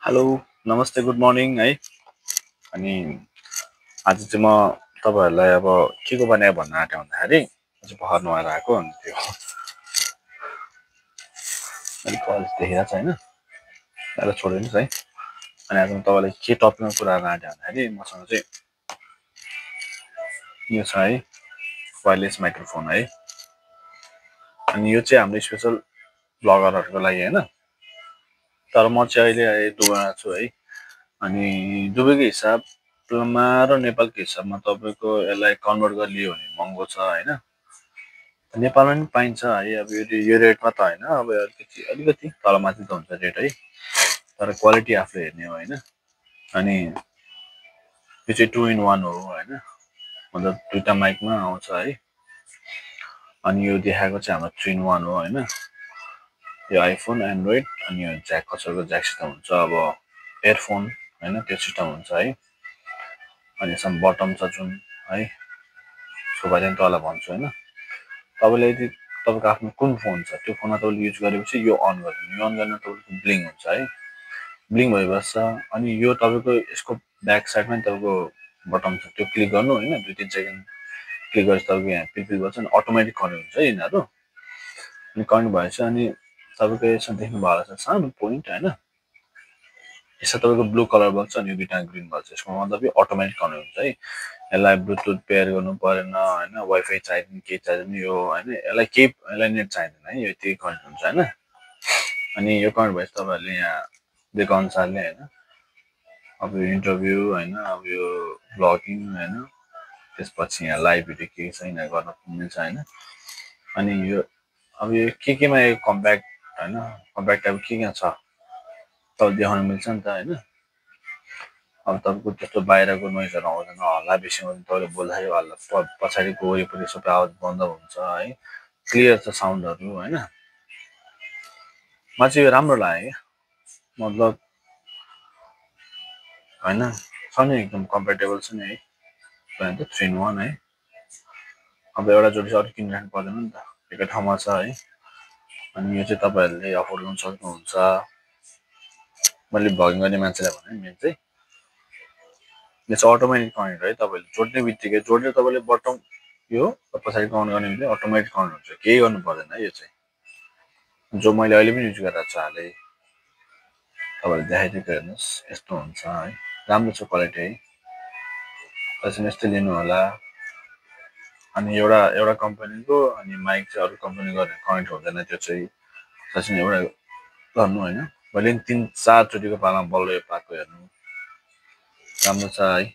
Hello नमस्ते good morning है। अनि आज चाहिँ म तपाईँहरूलाई अब के को बनाए भन्न आँटे भन्दाखेरि चाहिँ भर्खर नुहाएर आएको अनि त्यो अलिक कलेज देखेको छ होइन त्यसलाई छोडिदिनुहोस् है। अनि आज म तपाईँलाई के टपिकमा कुरा गर्न आँटे भन्दाखेरि मसँग चाहिँ यो छ है वायरलेस माइक्रोफोन है। अनि यो चाहिँ हाम्रो स्पेसल ब्लगरहरूको लागि होइन। तर म चाहिँ अहिले दुबईमा छु है। अनि दुबईको हिसाबमा र नेपालको हिसाबमा तपाईँको यसलाई कन्भर्ट गरिलियो भने महँगो छ होइन। नेपालमा पनि पाइन्छ है। अब यो रेटमा त होइन, अब अलिकति तलमाथि त हुन्छ रेट है, तर क्वालिटी आफूले हेर्ने हो होइन। अनि यो चाहिँ 2 in 1 हो होइन, मतलब दुईवटा माइकमा आउँछ है। अनि यो देखाएको चाहिँ हाम्रो 3 in 1 हो होइन। यो आइफोन एन्ड्रोइड अनि यो ज्याक खचरको ज्याक सिस्टम हुन्छ, अब एयरफोन होइन त्यो सिस्टम हुन्छ है। अनि यसमा बटम छ जुन है, सोफा चाहिँ तल भन्छु होइन। तपाईँले यदि तपाईँको आफ्नो कुन फोन छ त्यो फोनमा तपाईँले युज गरेपछि यो अन गरिदिनु, यो अन गर्न तपाईँको ब्लिङ हुन्छ है, ब्लिङ भइबस्छ। अनि यो तपाईँको यसको ब्याक साइडमा तपाईँको बटम छ, त्यो क्लिक गर्नु होइन, 2-3 सेकेन्ड क्लिक गरेपछि तपाईँको यहाँ पिलपिल गर्छ अनि अटोमेटिक कनेक्ट हुन्छ है यिनीहरू। अनि कनेक्ट भएपछि अनि तपाईँको यसमा देख्नु भएको छ सानो पोइन्ट होइन, यसमा तपाईँको ब्लू कलर बल्छ अनि यो दुईवटा ग्रिन बल्छ। यसको मतलब यो अटोमेटिक कनेक्ट हुन्छ है। यसलाई ब्लुटुथ पेयर गर्नु परेन होइन, वाइफाई चाहिँदैन केही चाहिँदैन यो होइन, यसलाई नेट चाहिँदैन है, यो यति कनेक्ट हुन्छ होइन। अनि यो कनेक्ट भएपछि तपाईँहरूले यहाँ दिएको अनुसारले होइन, अब यो इन्टरभ्यू होइन, अब यो ब्लगिङ होइन, त्यसपछि यहाँ लाइभ भिडियो के छ यिनीहरू गर्न मिल्छ होइन। अनि यो अब यो केमा यो कम्प्याक्ट होइन, कम्प्याक्ट अब के छ तपाईँले देखाउन मिल्छ नि त होइन। अब तपाईँको त्यस्तो बाहिरको नोइजहरू आउँदैन, हल्ला बेसी आउँदैन, तपाईँले बोल्दाखेरि हल्ला पछाडिको वरिपरि सबै आवाज बन्द हुन्छ है, क्लियर छ साउन्डहरू होइन। मलाई चाहिँ यो राम्रो लाग्यो क्या, मतलब होइन छ नि एकदम कम्फर्टेबल छ नि है, 3 in 1 है। अब एउटा जोडी चाहिँ अलिक किनिराख्नु पर्दैन नि त, एकै ठाउँमा छ है। अनि यो चाहिँ तपाईँहरूले अफोर्ड गर्न सक्नुहुन्छ। मैले भ्लगिङ गर्ने मान्छेलाई भने मेरो चाहिँ यो चाहिँ अटोमेटिक कनेक्ट है, तपाईँले जोड्ने बित्तिकै जोडेर तपाईँले बटम यो पछाडि अन गर्ने बित्तिकै अटोमेटिक कनेक्ट हुन्छ, केही गर्नु पर्दैन है। यो चाहिँ जो मैले अहिले पनि युज गरेर छु हालै, तपाईँहरूले देखाइदिएको हेर्नुहोस् यस्तो हुन्छ है, राम्रो छ क्वालिटी है, त्यसरी यस्तै लिनु होला। अनि एउटा कम्पनीको अनि माइक चाहिँ अरू कम्पनी गरेर कनेक्ट हुँदैन, त्यो चाहिँ त्यसरी एउटा गर्नु होइन। मैले पनि 3-4 चोटिको पालामा बल्ल यो पाएको हेर्नु, राम्रो छ है।